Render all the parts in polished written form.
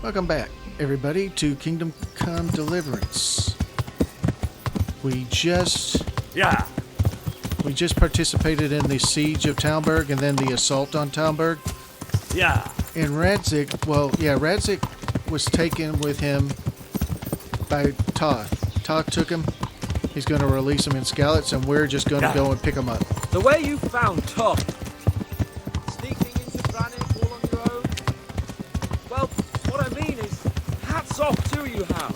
Welcome back, everybody, to Kingdom Come Deliverance. We just participated in the siege of Talmberg and then the assault on Talmberg. Yeah. And Radzik was taken with him by Toth. Toth took him. He's going to release him in Skalitz, and we're just going to go and pick him up. The way you found Toth, sneaking into Brannick all on your own. Well, what I mean is, hats off to you, Hal.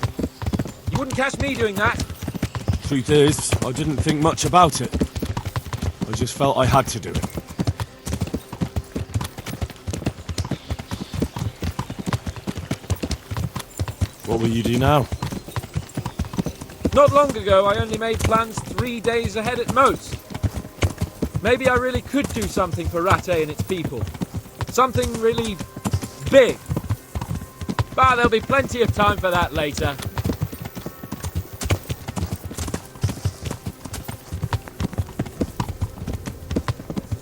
You wouldn't catch me doing that. Truth is, I didn't think much about it. I just felt I had to do it. What will you do now? Not long ago, I only made plans 3 days ahead at most. Maybe I really could do something for Rattay and its people. Something really big. But there'll be plenty of time for that later.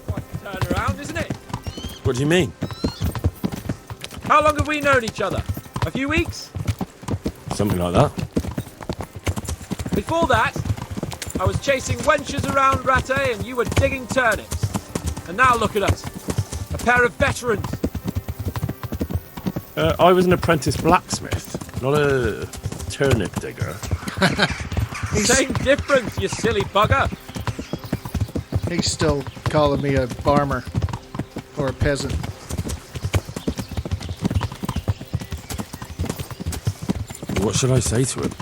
Quite a turnaround, isn't it? What do you mean? How long have we known each other? A few weeks? Something like that. Before that, I was chasing wenches around Rattay and you were digging turnips. And now look at us. A pair of veterans. I was an apprentice blacksmith, not a turnip digger. Same difference, you silly bugger. He's still calling me a farmer or a peasant. What should I say to him?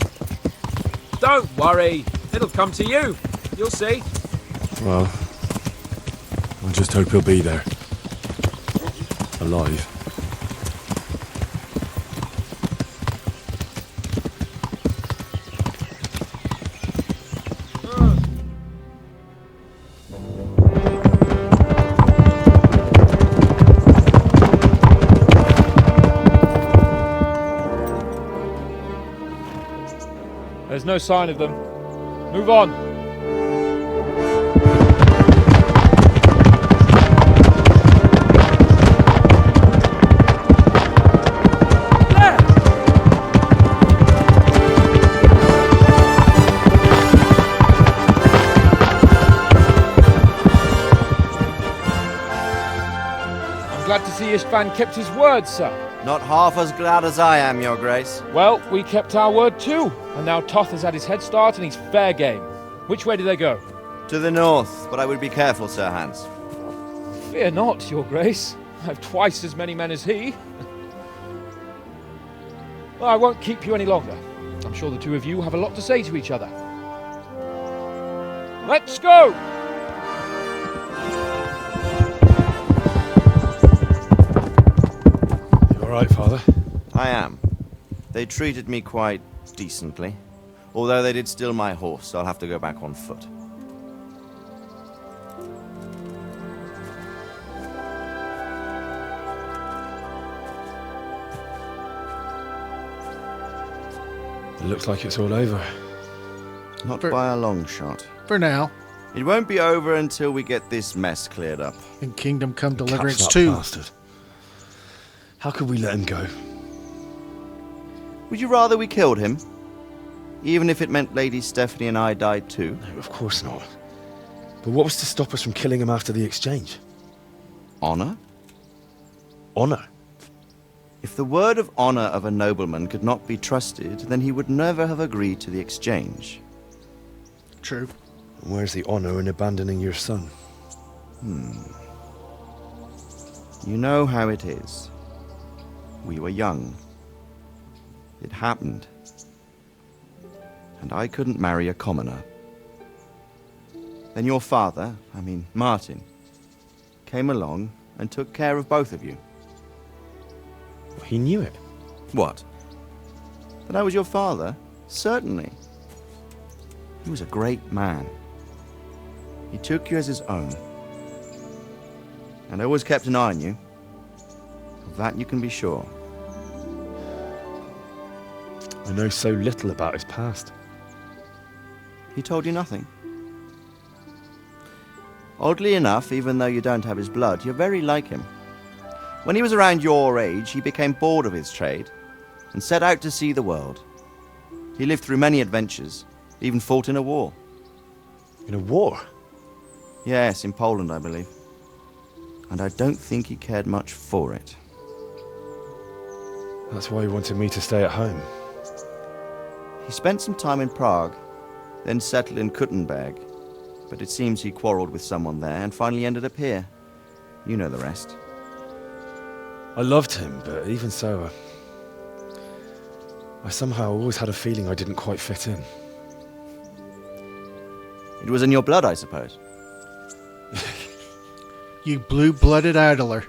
Don't worry. It'll come to you. You'll see. Well, I just hope he'll be there. Alive. There's no sign of them. Move on. I'm glad to see Istvan kept his word, sir. Not half as glad as I am, Your Grace. Well, we kept our word too. And now Toth has had his head start and he's fair game. Which way do they go? To the north, but I would be careful, Sir Hans. Fear not, Your Grace. I have twice as many men as he. Well, I won't keep you any longer. I'm sure the two of you have a lot to say to each other. Let's go! You all right, Father? I am. They treated me quite decently. Although they did steal my horse, so I'll have to go back on foot. It looks like it's all over. Not by a long shot. For now. It won't be over until we get this mess cleared up. And Kingdom Come Deliverance Catch that 2. bastard. How could we let him go? Would you rather we killed him? Even if it meant Lady Stephanie and I died too? No, of course not. But what was to stop us from killing him after the exchange? Honor? Honor? If the word of honor of a nobleman could not be trusted, then he would never have agreed to the exchange. True. And where's the honor in abandoning your son? You know how it is. We were young. It happened. And I couldn't marry a commoner. Then your father, Martin, came along and took care of both of you. He knew it. What? That I was your father? Certainly. He was a great man. He took you as his own. And always kept an eye on you. Of that you can be sure. I know so little about his past. He told you nothing? Oddly enough, even though you don't have his blood, you're very like him. When he was around your age, he became bored of his trade, and set out to see the world. He lived through many adventures, even fought in a war. In a war? Yes, in Poland, I believe. And I don't think he cared much for it. That's why he wanted me to stay at home. He spent some time in Prague, then settled in Kuttenberg. But it seems he quarreled with someone there and finally ended up here. You know the rest. I loved him, but even so, I somehow always had a feeling I didn't quite fit in. It was in your blood, I suppose. You blue-blooded idler.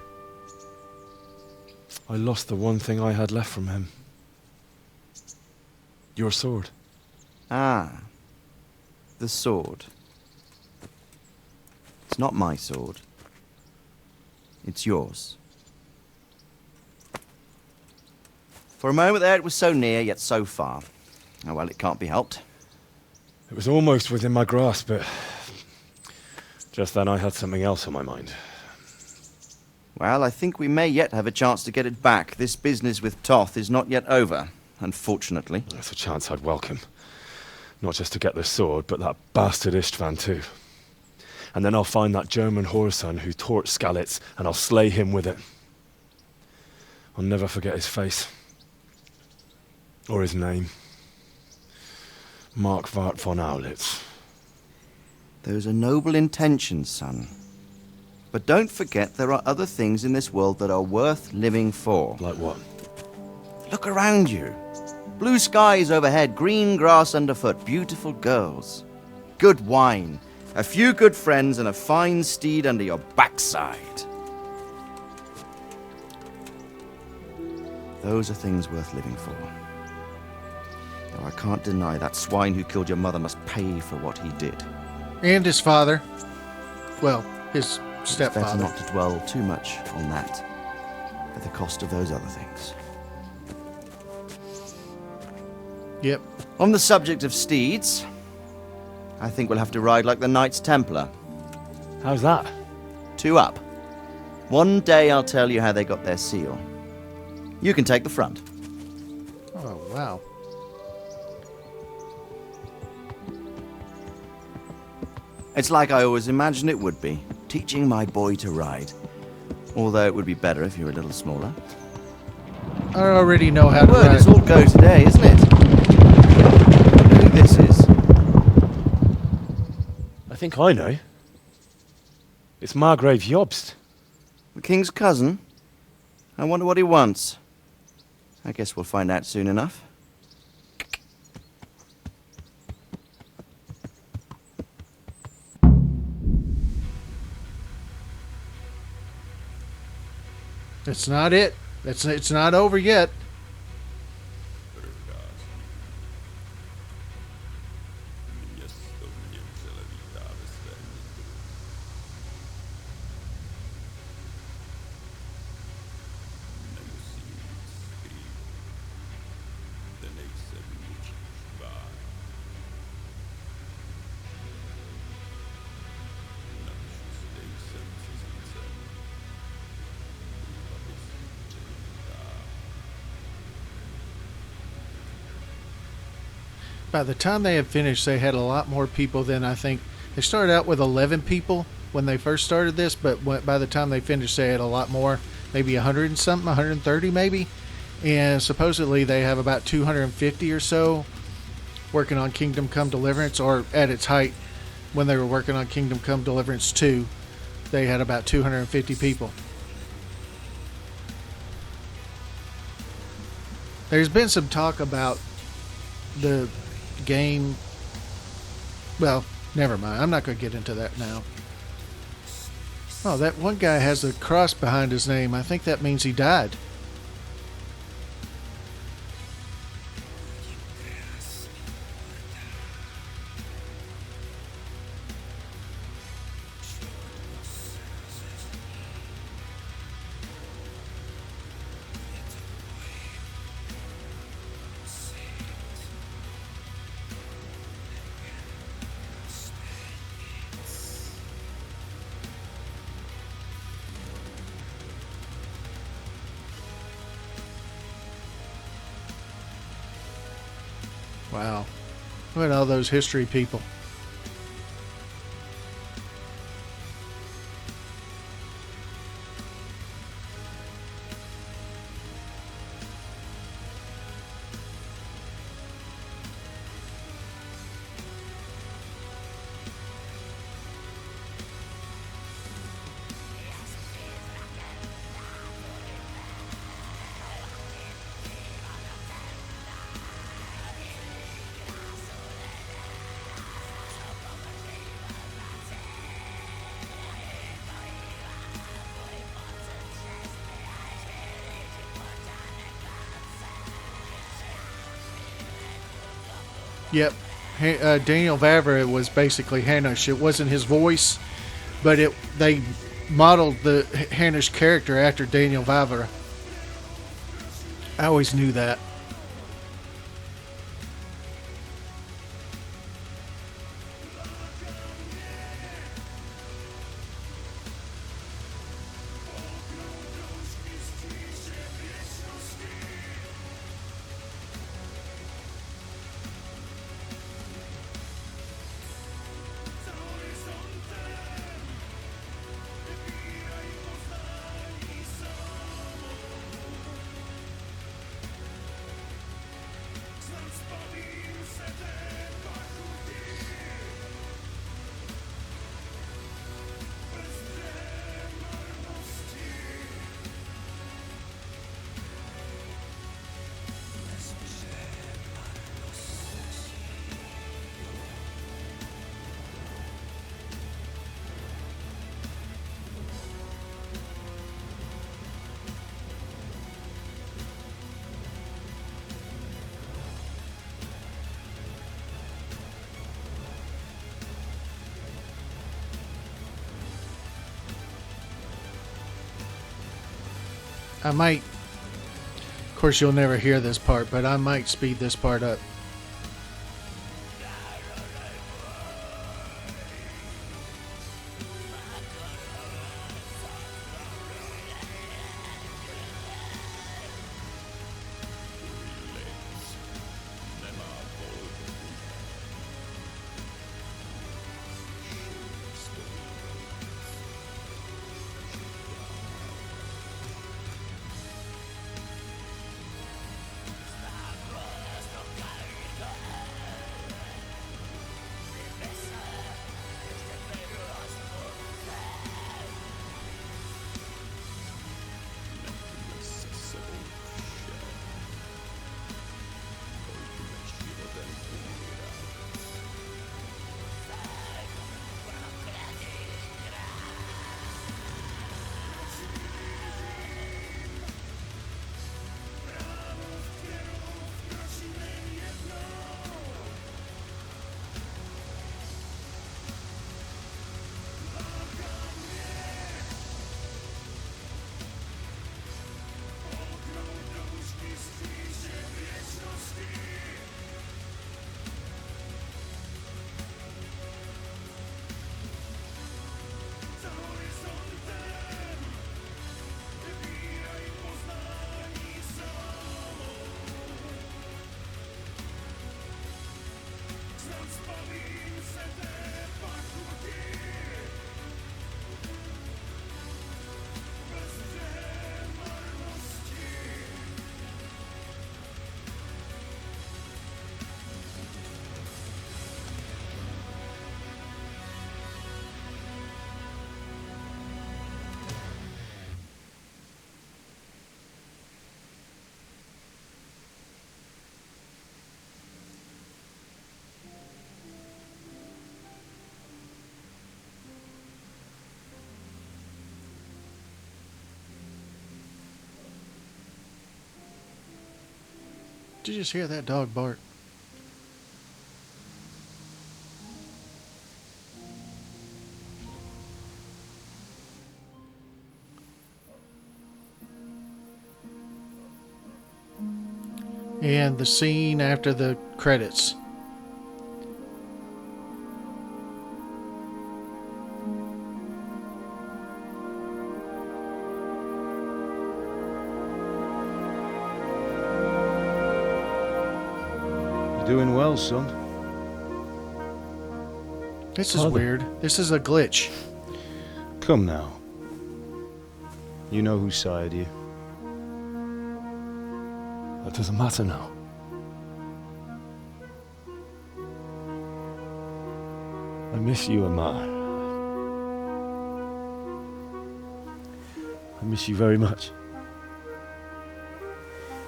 I lost the one thing I had left from him. Your sword. Ah. The sword. It's not my sword. It's yours. For a moment there it was so near, yet so far. Oh well, it can't be helped. It was almost within my grasp, but just then I had something else on my mind. Well, I think we may yet have a chance to get it back. This business with Toth is not yet over, unfortunately. That's a chance I'd welcome. Not just to get the sword, but that bastard Istvan too. And then I'll find that German whoreson who torched Skalitz, and I'll slay him with it. I'll never forget his face. Or his name. Mark Vart von Aulitz. Those are noble intentions, son. But don't forget there are other things in this world that are worth living for. Like what? Look around you. Blue skies overhead, green grass underfoot, beautiful girls. Good wine, a few good friends, and a fine steed under your backside. Those are things worth living for. Though I can't deny that swine who killed your mother must pay for what he did. And his father. Well, his It's better stepfather. not to dwell too much on that, at the cost of those other things. Yep. On the subject of steeds, I think we'll have to ride like the Knights Templar. How's that? 2 up. One day I'll tell you how they got their seal. You can take the front. Oh, wow. It's like I always imagined it would be, teaching my boy to ride. Although it would be better if you were a little smaller. I already know how to Word, ride. it's all go today, isn't it? You know who this is? I think I know. It's Margrave Jobst. The king's cousin? I wonder what he wants. I guess we'll find out soon enough. It's not it. It's not over yet. By the time they had finished, they had a lot more people than I think. They started out with 11 people when they first started this, but by the time they finished, they had a lot more, maybe 100 and something, 130 maybe. And supposedly they have about 250 or so working on Kingdom Come Deliverance, or at its height when they were working on Kingdom Come Deliverance 2, they had about 250 people. There's been some talk about the game. Well, never mind. I'm not going to get into that now. Oh, that one guy has a cross behind his name. I think that means he died. Wow. Look at all those history people. Yep. Daniel Vavra was basically Hanush. It wasn't his voice, but they modeled the Hanush character after Daniel Vavra. I always knew that. I might, of course you'll never hear this part, but I might speed this part up. Did you just hear that dog bark? And the scene after the credits. doing well, son. This is Father. weird. This is a glitch. Come now. You know who sired you. That doesn't matter now. I miss you, Amar. I miss you very much.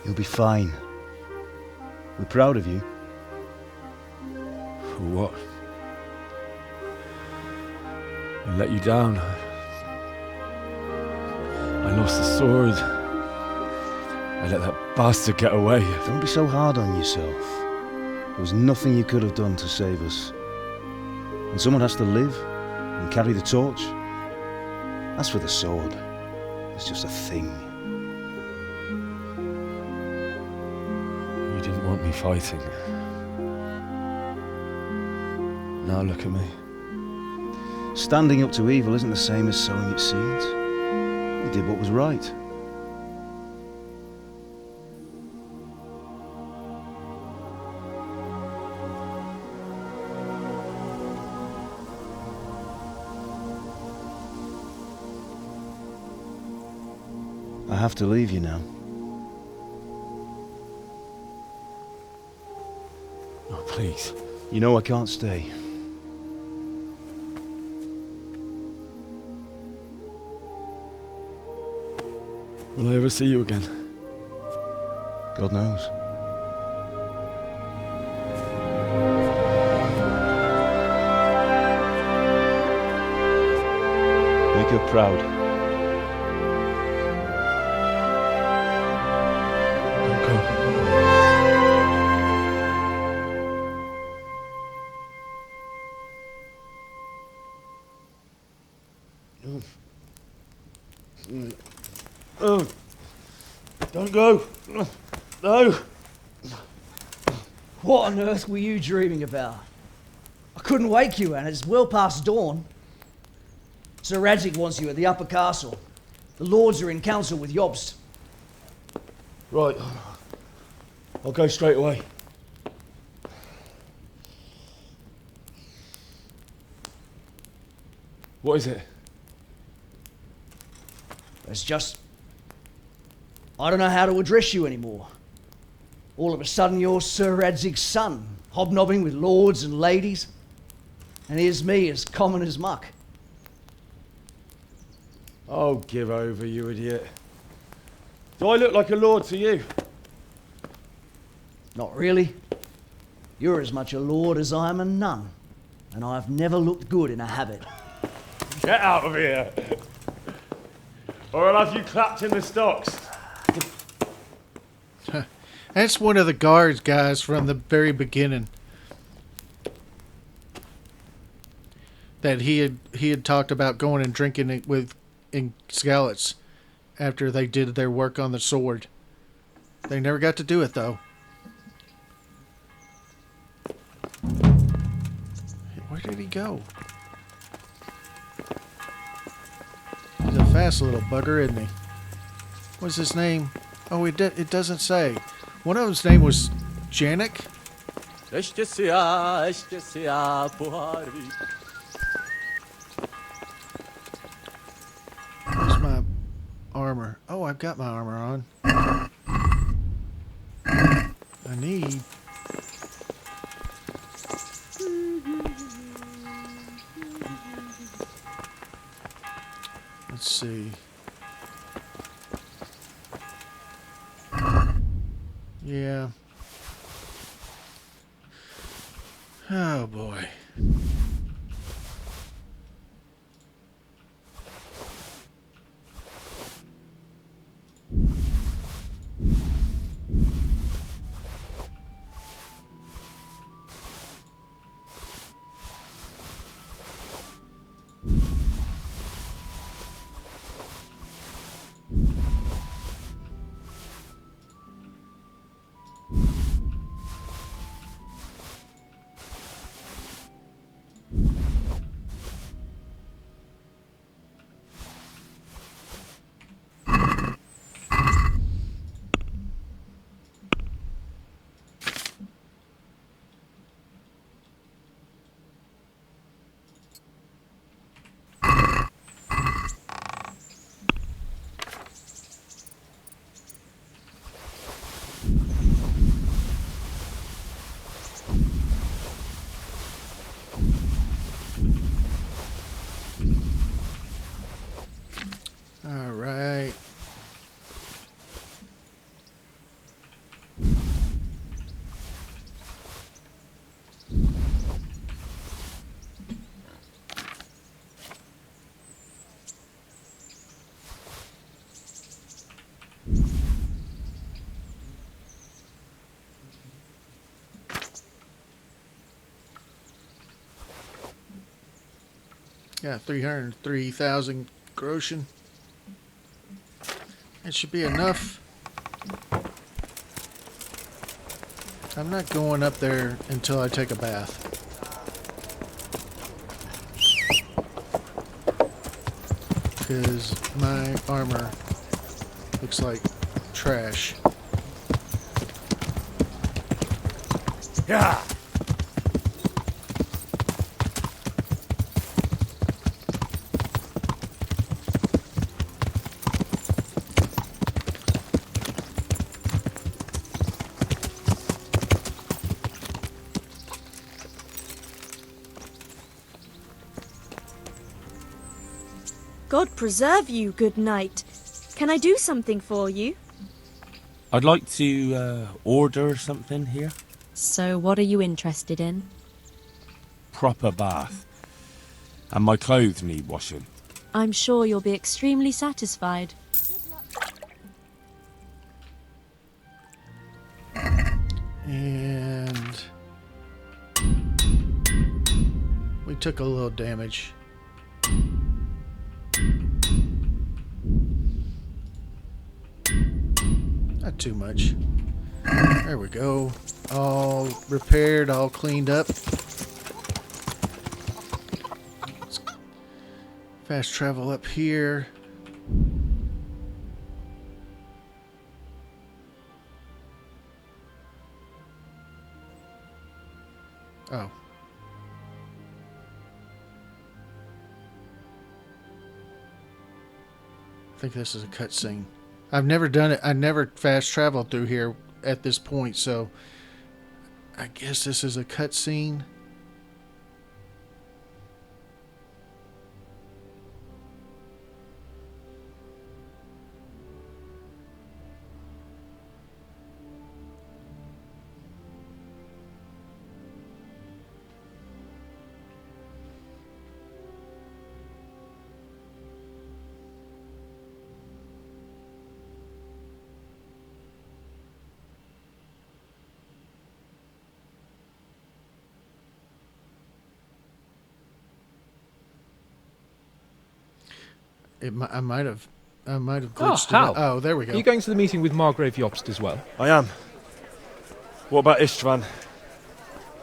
You'll be fine. We're proud of you. For what? I let you down. I lost the sword. I let that bastard get away. Don't be so hard on yourself. There was nothing you could have done to save us. And someone has to live and carry the torch. As for the sword, it's just a thing. You didn't want me fighting. Now look at me. Standing up to evil isn't the same as sowing its seeds. You did what was right. I have to leave you now. Oh, please. You know I can't stay. Will I ever see you again? God knows. Make her proud. Don't go. Oh, don't go. No. What on earth were you dreaming about? I couldn't wake you, and it's well past dawn. Sir Radzig wants you at the upper castle. The lords are in council with Jobst. Right. I'll go straight away. What is it? It's just... I don't know how to address you anymore. All of a sudden you're Sir Radzig's son, hobnobbing with lords and ladies. And here's me, as common as muck. Oh, give over, you idiot. Do I look like a lord to you? Not really. You're as much a lord as I am a nun. And I've never looked good in a habit. Get out of here! Or I'll have you clapped in the stocks. That's one of the guards guys from the very beginning. That he had talked about going and drinking it with in Skalitz after they did their work on the sword. They never got to do it though. Where did he go? He's a fast little bugger, isn't he? What's his name? Oh, it doesn't say. One of them's name was Janik. Where's my armor? Oh, I've got my armor on. I need... Let's see. Yeah. Oh boy. Yeah, 303,000 groschen. That should be enough. I'm not going up there until I take a bath. Because my armor looks like trash. Yeah. God preserve you, good knight. Can I do something for you? I'd like to order something here. So what are you interested in? Proper bath. And my clothes need washing. I'm sure you'll be extremely satisfied. And we took a little damage. Not too much. There we go. All repaired, all cleaned up. Let's fast travel up here. Oh. I think this is a cutscene. I've never done it. I never fast traveled through here at this point, so I guess this is a cutscene. I might have glitched it. Hal. Oh, there we go. Are you going to the meeting with Margrave Jobst as well? I am. What about Istvan?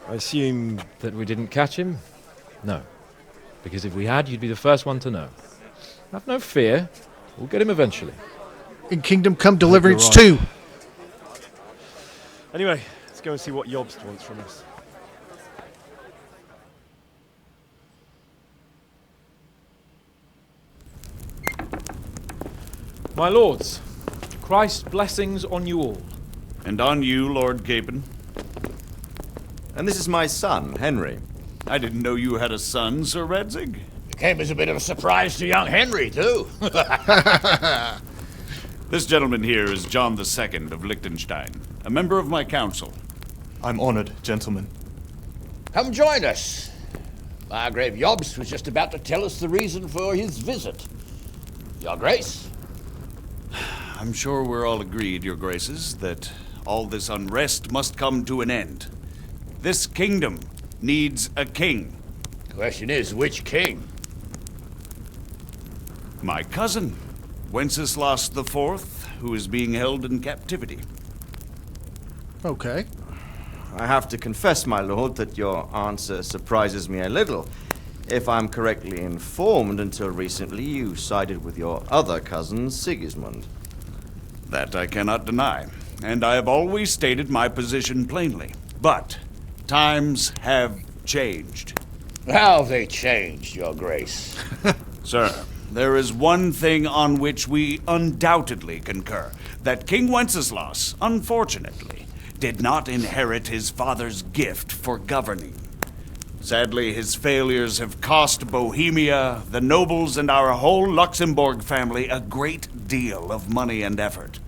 I assume... That we didn't catch him? No. Because if we had, you'd be the first one to know. Have no fear. We'll get him eventually. In Kingdom Come Deliverance right. 2. Anyway, let's go and see what Jobst wants from us. My lords, Christ's blessings on you all. And on you, Lord Gapen. And this is my son, Henry. I didn't know you had a son, Sir Redzig. It came as a bit of a surprise to young Henry, too. This gentleman here is John II of Liechtenstein, a member of my council. I'm honored, gentlemen. Come join us. Margrave Jobst was just about to tell us the reason for his visit. Your Grace? I'm sure we're all agreed, Your Graces, that all this unrest must come to an end. This kingdom needs a king. The question is, which king? My cousin, Wenceslas IV, who is being held in captivity. Okay. I have to confess, my lord, that your answer surprises me a little. If I'm correctly informed, until recently you sided with your other cousin, Sigismund. That I cannot deny, and I have always stated my position plainly. But times have changed. How have they changed, Your Grace? Sir, there is one thing on which we undoubtedly concur. That King Wenceslas, unfortunately, did not inherit his father's gift for governing. Sadly, his failures have cost Bohemia, the nobles, and our whole Luxembourg family a great deal of money and effort.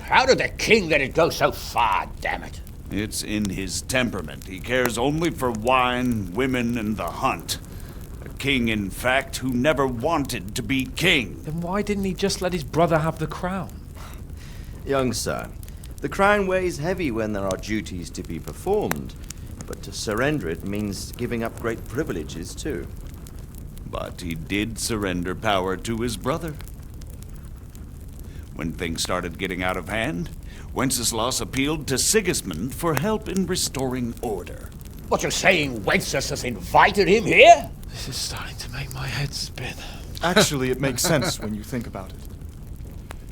How did the king let it go so far, damn it? It's in his temperament. He cares only for wine, women, and the hunt. A king, in fact, who never wanted to be king. Then why didn't he just let his brother have the crown? Young sir, the crown weighs heavy when there are duties to be performed, but to surrender it means giving up great privileges too. But he did surrender power to his brother. When things started getting out of hand, Wenceslas appealed to Sigismund for help in restoring order. What, you're saying Wenceslas invited him here? This is starting to make my head spin. Actually, it makes sense when you think about it.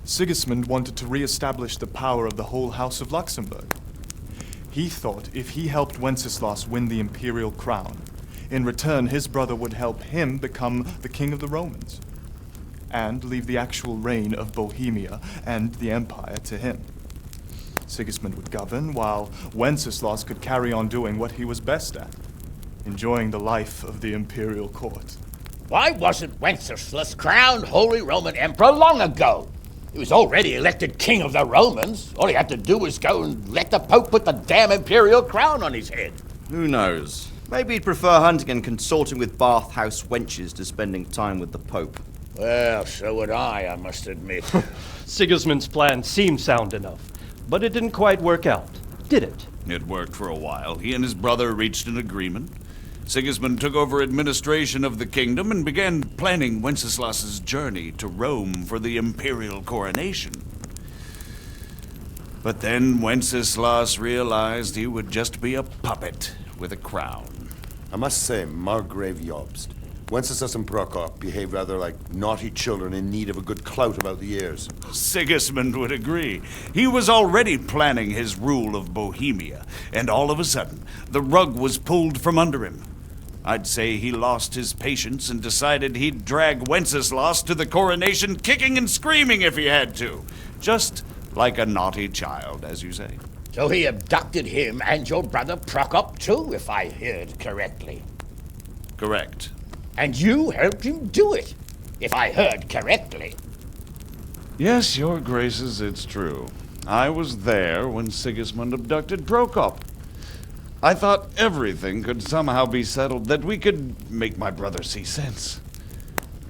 Sigismund wanted to re-establish the power of the whole House of Luxembourg. He thought if he helped Wenceslas win the imperial crown, in return his brother would help him become the king of the Romans, and leave the actual reign of Bohemia and the empire to him. Sigismund would govern, while Wenceslas could carry on doing what he was best at, enjoying the life of the imperial court. Why wasn't Wenceslas crowned Holy Roman Emperor long ago? He was already elected king of the Romans. All he had to do was go and let the Pope put the damn imperial crown on his head. Who knows? Maybe he'd prefer hunting and consorting with bathhouse wenches to spending time with the Pope. Well, so would I must admit. Sigismund's plan seemed sound enough, but it didn't quite work out, did it? It worked for a while. He and his brother reached an agreement. Sigismund took over administration of the kingdom and began planning Wenceslas's journey to Rome for the imperial coronation. But then Wenceslas realized he would just be a puppet with a crown. I must say, Margrave Jobst, Wenceslas and Prokop behave rather like naughty children in need of a good clout about the ears. Sigismund would agree. He was already planning his rule of Bohemia, and all of a sudden, the rug was pulled from under him. I'd say he lost his patience and decided he'd drag Wenceslas to the coronation kicking and screaming if he had to. Just like a naughty child, as you say. So he abducted him and your brother Prokop too, if I heard correctly. Correct. And you helped him do it, if I heard correctly. Yes, your graces, it's true. I was there when Sigismund abducted Prokop. I thought everything could somehow be settled, that we could make my brother see sense.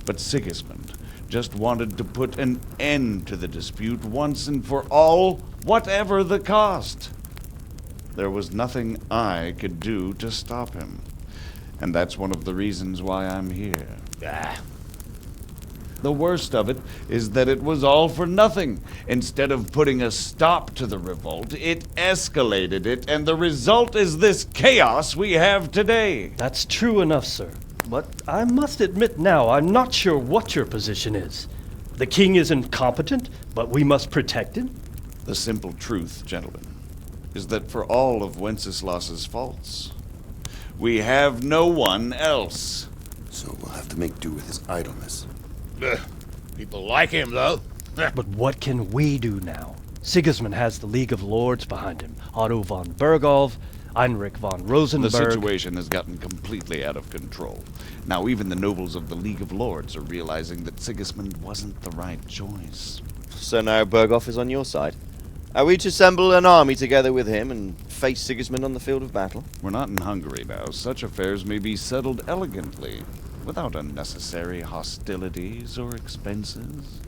But Sigismund just wanted to put an end to the dispute once and for all, whatever the cost. There was nothing I could do to stop him. And that's one of the reasons why I'm here. The worst of it is that it was all for nothing. Instead of putting a stop to the revolt, it escalated it, and the result is this chaos we have today. That's true enough, sir. But I must admit now, I'm not sure what your position is. The king is incompetent, but we must protect him? The simple truth, gentlemen, is that for all of Wenceslas's faults, we have no one else. So we'll have to make do with his idleness. People like him, though. But what can we do now? Sigismund has the League of Lords behind him. Otto von Bergolf, Heinrich von Rosenberg. The situation has gotten completely out of control. Now even the nobles of the League of Lords are realizing that Sigismund wasn't the right choice. So now Berghoff is on your side. Are we to assemble an army together with him and face Sigismund on the field of battle? We're not in Hungary now. Such affairs may be settled elegantly, without unnecessary hostilities or expenses.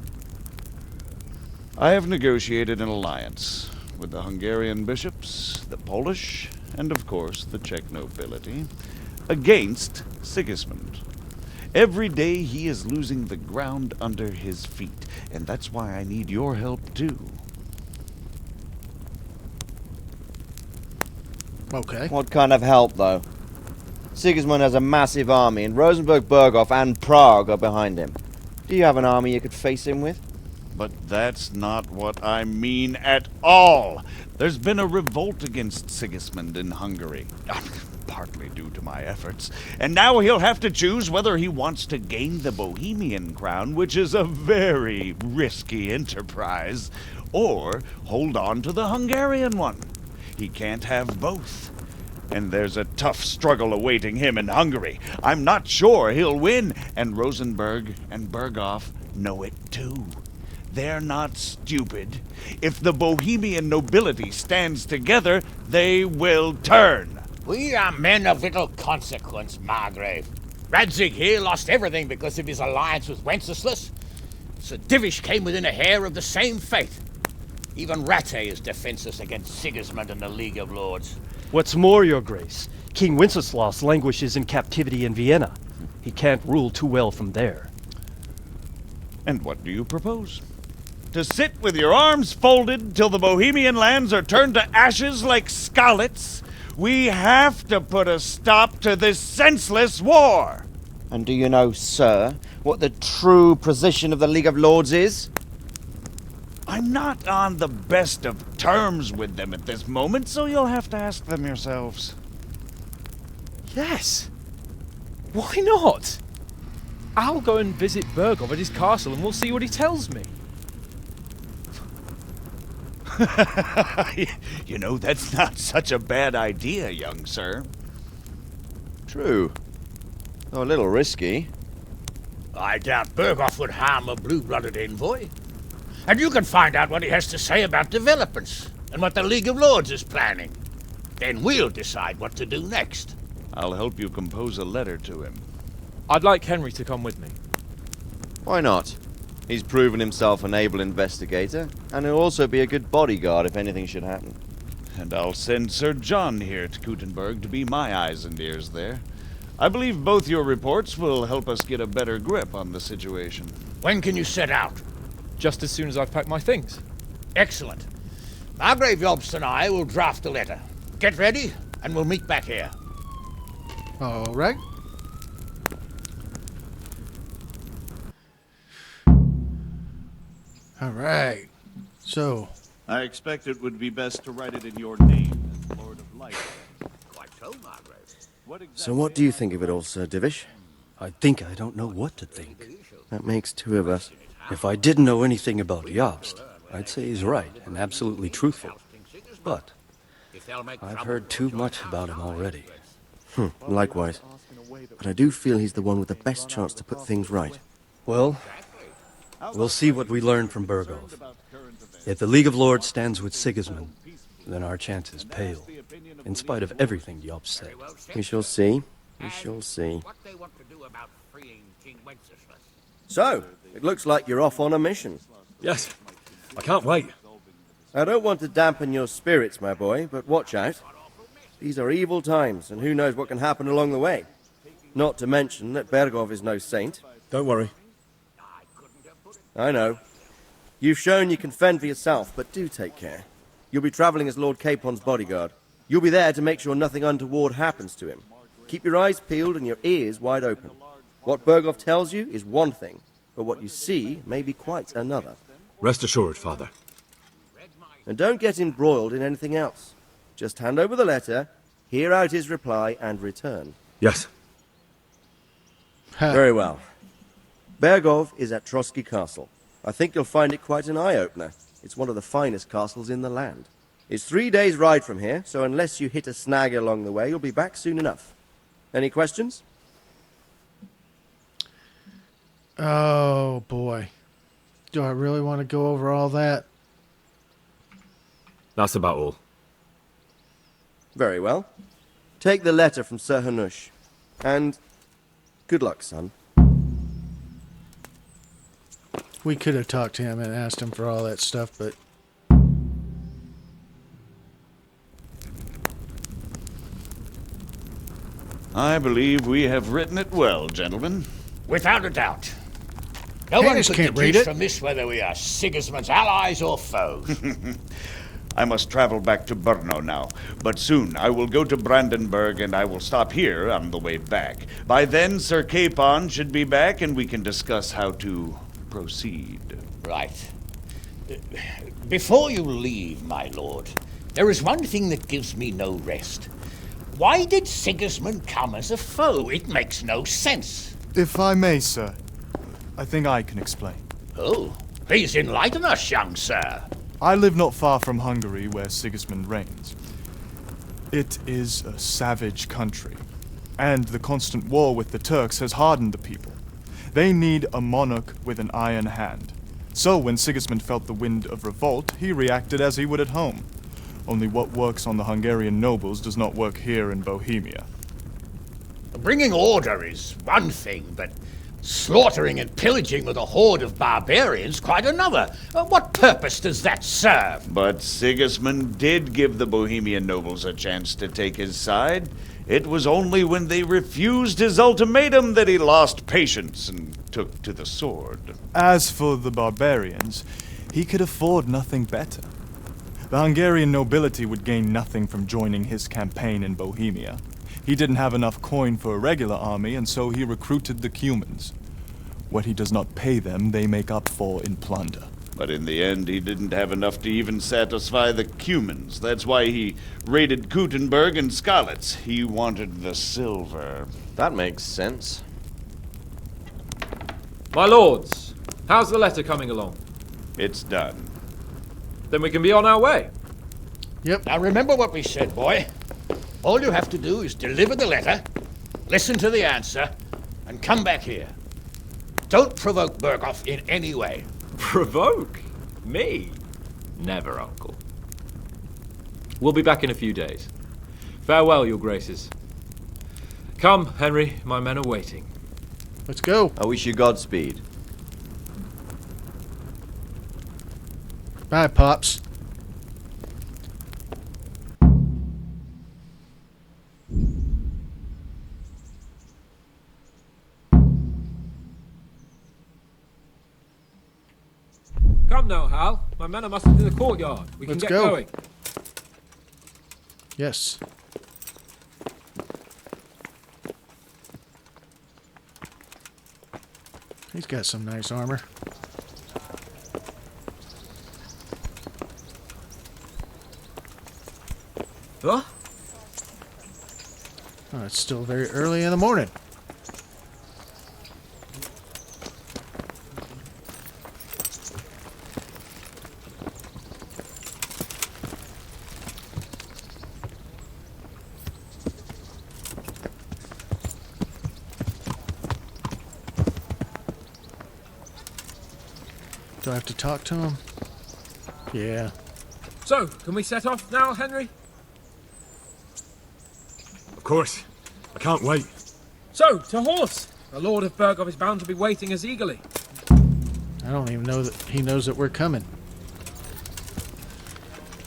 I have negotiated an alliance with the Hungarian bishops, the Polish, and of course the Czech nobility, against Sigismund. Every day he is losing the ground under his feet, and that's why I need your help too. Okay. What kind of help, though? Sigismund has a massive army, and Rosenberg, Berghoff, and Prague are behind him. Do you have an army you could face him with? But that's not what I mean at all. There's been a revolt against Sigismund in Hungary, partly due to my efforts, and now he'll have to choose whether he wants to gain the Bohemian crown, which is a very risky enterprise, or hold on to the Hungarian one. He can't have both. And there's a tough struggle awaiting him in Hungary. I'm not sure he'll win, and Rosenberg and Berghoff know it too. They're not stupid. If the Bohemian nobility stands together, they will turn. We are men of little consequence, Margrave. Radzig here lost everything because of his alliance with Wenceslas. Sir Divish came within a hair of the same fate. Even Rattay is defenseless against Sigismund and the League of Lords. What's more, your grace, King Wenceslas languishes in captivity in Vienna. He can't rule too well from there. And what do you propose? To sit with your arms folded till the Bohemian lands are turned to ashes like Skalitz? We have to put a stop to this senseless war! And do you know, sir, what the true position of the League of Lords is? I'm not on the best of terms with them at this moment, so you'll have to ask them yourselves. Yes. Why not? I'll go and visit Bergov at his castle and we'll see what he tells me. You know, that's not such a bad idea, young sir. True. Though a little risky. I doubt Bergov would harm a blue-blooded envoy. And you can find out what he has to say about developments and what the League of Lords is planning. Then we'll decide what to do next. I'll help you compose a letter to him. I'd like Henry to come with me. Why not? He's proven himself an able investigator, and he'll also be a good bodyguard if anything should happen. And I'll send Sir John here to Kuttenberg to be my eyes and ears there. I believe both your reports will help us get a better grip on the situation. When can you set out? Just as soon as I've packed my things. Excellent. Margrave Jobst and I will draft a letter. Get ready, and we'll meet back here. All right. All right. So. I expect it would be best to write it in your name as Lord of Light. Quite so, Margrave. So what do you think of it all, Sir Divish? I think I don't know what to think. That makes two of us. If I didn't know anything about Jobst, I'd say he's right and absolutely truthful. But I've heard too much about him already. Likewise. But I do feel he's the one with the best chance to put things right. Well, we'll see what we learn from Bergov. If the League of Lords stands with Sigismund, then our chances pale, in spite of everything Jobst said. We shall see. We shall see. What they want to do about freeing King Wenceslas. So, it looks like you're off on a mission. Yes, I can't wait. I don't want to dampen your spirits, my boy, but watch out. These are evil times, and who knows what can happen along the way. Not to mention that Bergov is no saint. Don't worry. I know. You've shown you can fend for yourself, but do take care. You'll be travelling as Lord Capon's bodyguard. You'll be there to make sure nothing untoward happens to him. Keep your eyes peeled and your ears wide open. What Bergov tells you is one thing, but what you see may be quite another. Rest assured, Father. And don't get embroiled in anything else. Just hand over the letter, hear out his reply, and return. Yes. Very well. Bergov is at Trosky Castle. I think you'll find it quite an eye-opener. It's one of the finest castles in the land. It's 3 days' ride from here, so unless you hit a snag along the way, you'll be back soon enough. Any questions? Oh, boy. Do I really want to go over all that? That's about all. Very well. Take the letter from Sir Hanush. And good luck, son. We could have talked to him and asked him for all that stuff, but... I believe we have written it well, gentlemen. Without a doubt. No one Hamish could can't read deduce it. from this whether we are Sigismund's allies or foes. I must travel back to Brno now, but soon I will go to Brandenburg and I will stop here on the way back. By then, Sir Capon should be back and we can discuss how to proceed. Right. Before you leave, my lord, there is one thing that gives me no rest. Why did Sigismund come as a foe? It makes no sense. If I may, sir, I think I can explain. Oh, please enlighten us, young sir. I live not far from Hungary, where Sigismund reigns. It is a savage country, and the constant war with the Turks has hardened the people. They need a monarch with an iron hand. So when Sigismund felt the wind of revolt, he reacted as he would at home. Only what works on the Hungarian nobles does not work here in Bohemia. Bringing order is one thing, but Slaughtering and pillaging with a horde of barbarians, quite another. What purpose does that serve? But Sigismund did give the Bohemian nobles a chance to take his side. It was only when they refused his ultimatum that he lost patience and took to the sword. As for the barbarians, he could afford nothing better. The Hungarian nobility would gain nothing from joining his campaign in Bohemia. He didn't have enough coin for a regular army, and so he recruited the Cumans. What he does not pay them, they make up for in plunder. But in the end, he didn't have enough to even satisfy the Cumans. That's why he raided Gutenberg and Skalitz. He wanted the silver. That makes sense. My lords, how's the letter coming along? It's done. Then we can be on our way. Yep. Now remember what we said, boy. All you have to do is deliver the letter, listen to the answer, and come back here. Don't provoke Berghoff in any way. Provoke? Me? Never, Uncle. We'll be back in a few days. Farewell, your graces. Come, Henry, my men are waiting. Let's go. I wish you Godspeed. Bye, Pops. Come now, Hal. My men are mustered in the courtyard. We can Let's get go. going. Yes. He's got some nice armor. Huh? Oh, it's still very early in the morning. Do I have to talk to him? Yeah. So, can we set off now, Henry? Of course. I can't wait. So, to horse! The Lord of Berghoff is bound to be waiting us eagerly. I don't even know that he knows that we're coming.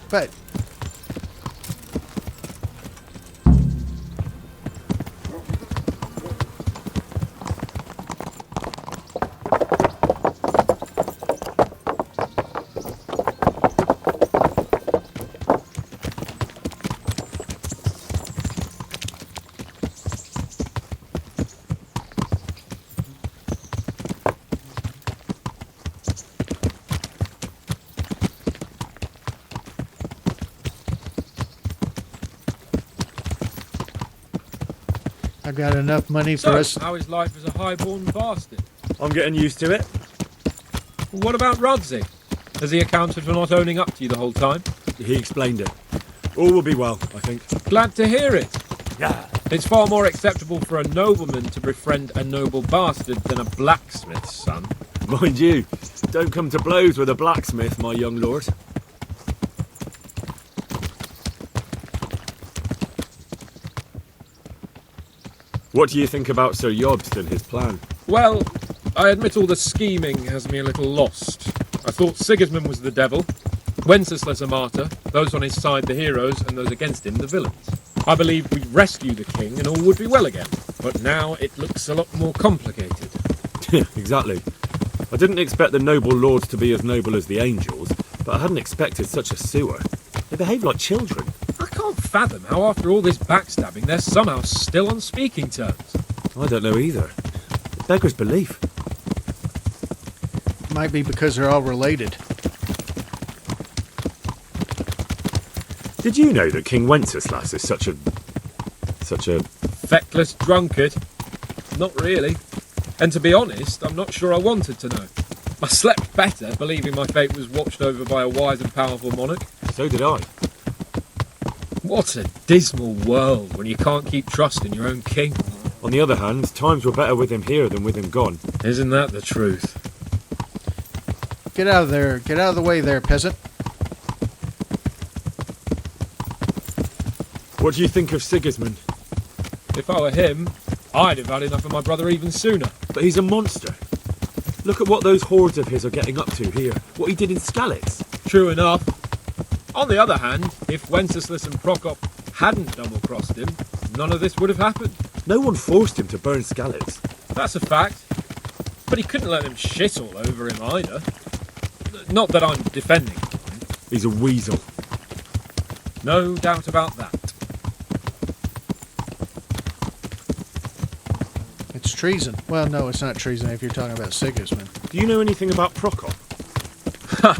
But I've got enough money for us. How is life as a high-born bastard? I'm getting used to it. Well, what about Rodsey? Has he accounted for not owning up to you the whole time? He explained it. All will be well, I think. Glad to hear it. Yeah. It's far more acceptable for a nobleman to befriend a noble bastard than a blacksmith's son. Mind you, don't come to blows with a blacksmith, my young lord. What do you think about Sir Jobst and his plan? Well, I admit all the scheming has me a little lost. I thought Sigismund was the devil, Wenceslas a martyr, those on his side the heroes, and those against him the villains. I believed we'd rescue the king and all would be well again, but now it looks a lot more complicated. Exactly. I didn't expect the noble lords to be as noble as the angels, but I hadn't expected such a sewer. They behave like children. I can't fathom how after all this backstabbing they're somehow still on speaking terms. I don't know either. It beggars belief. Might be because they're all related. Did you know that King Wenceslas is such a feckless drunkard? Not really. And to be honest, I'm not sure I wanted to know. I slept better believing my fate was watched over by a wise and powerful monarch. So did I. What a dismal world when you can't keep trust in your own king. On the other hand, times were better with him here than with him gone. Isn't that the truth? Get out of there. Get out of the way there, peasant. What do you think of Sigismund? If I were him, I'd have had enough of my brother even sooner. But he's a monster. Look at what those hordes of his are getting up to here. What he did in Skalitz. True enough. On the other hand, if Wenceslas and Prokop hadn't double-crossed him, none of this would have happened. No one forced him to burn Skalitz. That's a fact. But he couldn't let them shit all over him either. Not that I'm defending him. He's a weasel. No doubt about that. It's treason. Well, no, it's not treason if you're talking about Sigismund. Do you know anything about Prokop? Ha!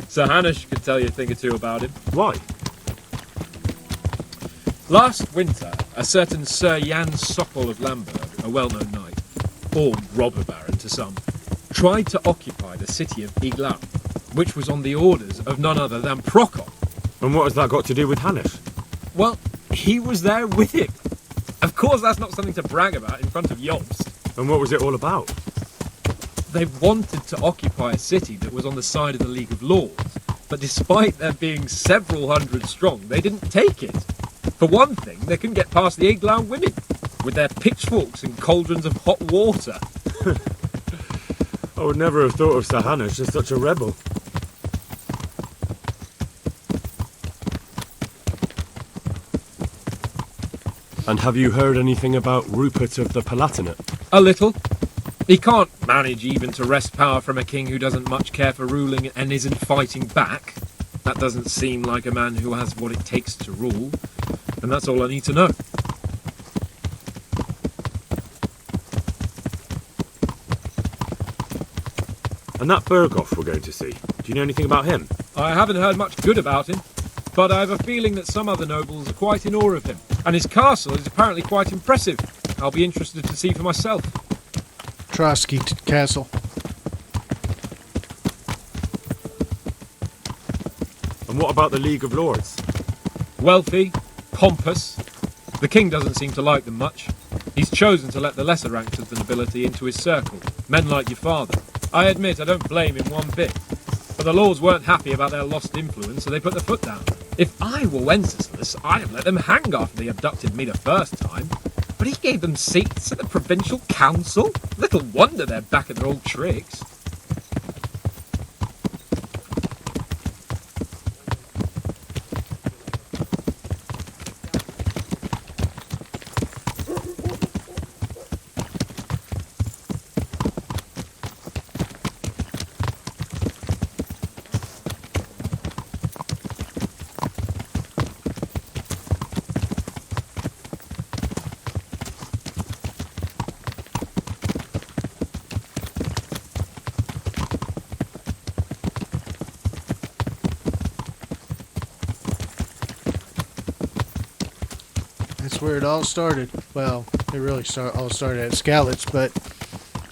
Sir Hanush could tell you a thing or two about him. Why? Last winter, a certain Sir Jan Sokol of Lamberg, a well-known knight, or robber baron to some, tried to occupy the city of Iglau, which was on the orders of none other than Prokop. And what has that got to do with Hanush? Well, he was there with him. Of course, that's not something to brag about in front of Jobst. And what was it all about? They wanted to occupy a city that was on the side of the League of Lords, but despite there being several hundred strong, they didn't take it. For one thing, they couldn't get past the Iglau women, with their pitchforks and cauldrons of hot water. I would never have thought of Sir Hanush as such a rebel. And have you heard anything about Rupert of the Palatinate? A little. He can't manage even to wrest power from a king who doesn't much care for ruling and isn't fighting back. That doesn't seem like a man who has what it takes to rule. And that's all I need to know. And that Berghoff we're going to see, do you know anything about him? I haven't heard much good about him, but I have a feeling that some other nobles are quite in awe of him. And his castle is apparently quite impressive. I'll be interested to see for myself. Trosky Castle. And what about the League of Lords? Wealthy, pompous. The king doesn't seem to like them much. He's chosen to let the lesser ranks of the nobility into his circle, men like your father. I admit I don't blame him one bit. But the lords weren't happy about their lost influence, so they put their foot down. If I were Wenceslas, I'd have let them hang after they abducted me the first time. But he gave them seats at the provincial council. Little wonder they're back at their old tricks. That's where it all started. Well, it really all started at Skalitz, but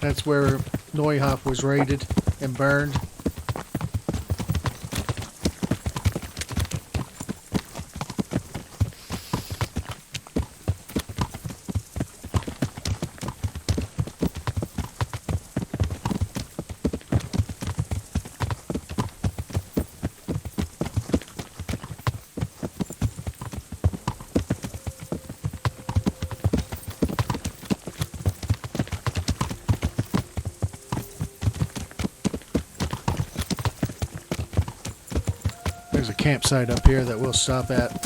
that's where Neuhof was raided and burned. There's a campsite up here that we'll stop at.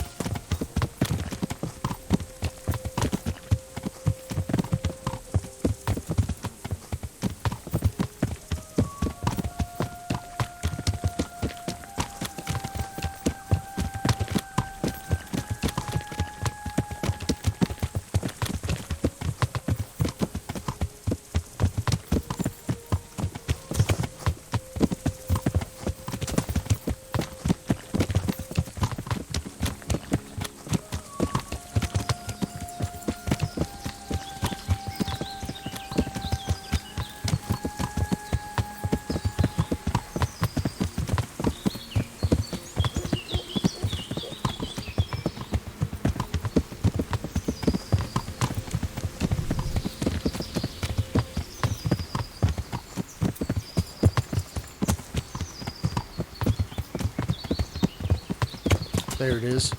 There it is.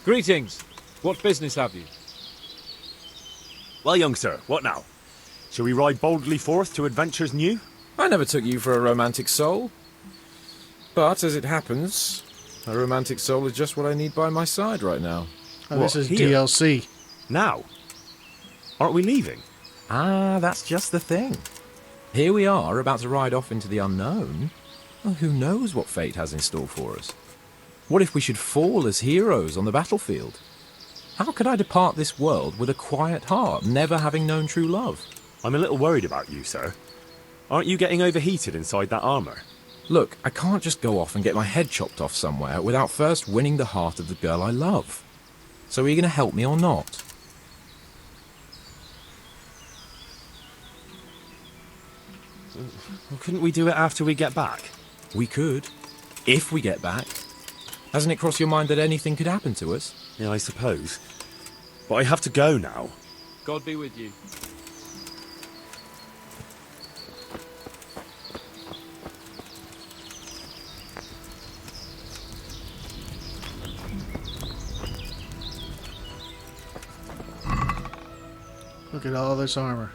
Greetings. What business have you? Well, young sir, what now? Shall we ride boldly forth to adventures new? I never took you for a romantic soul. But, as it happens, a romantic soul is just what I need by my side right now. Oh, this is here? DLC. Now? Aren't we leaving? Ah, that's just the thing. Here we are, about to ride off into the unknown. Well, who knows what fate has in store for us? What if we should fall as heroes on the battlefield? How could I depart this world with a quiet heart, never having known true love? I'm a little worried about you, sir. Aren't you getting overheated inside that armour? Look, I can't just go off and get my head chopped off somewhere without first winning the heart of the girl I love. So are you going to help me or not? Well, couldn't we do it after we get back? We could. If we get back. Hasn't it crossed your mind that anything could happen to us? Yeah, I suppose. But I have to go now. God be with you. Look at all this armor.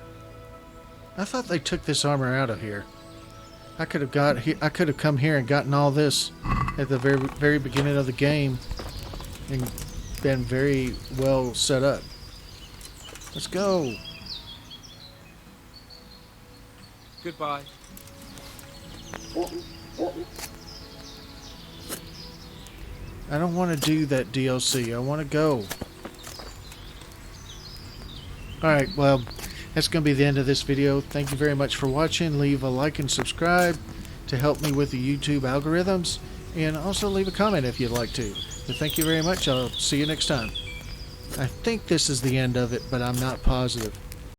I thought they took this armor out of here. I could have come here and gotten all this at the very beginning of the game and been very well set up. Let's go. Goodbye. I don't want to do that DLC. I want to go. Alright, well, that's going to be the end of this video. Thank you very much for watching. Leave a like and subscribe to help me with the YouTube algorithms. And also leave a comment if you'd like to. But thank you very much. I'll see you next time. I think this is the end of it, but I'm not positive.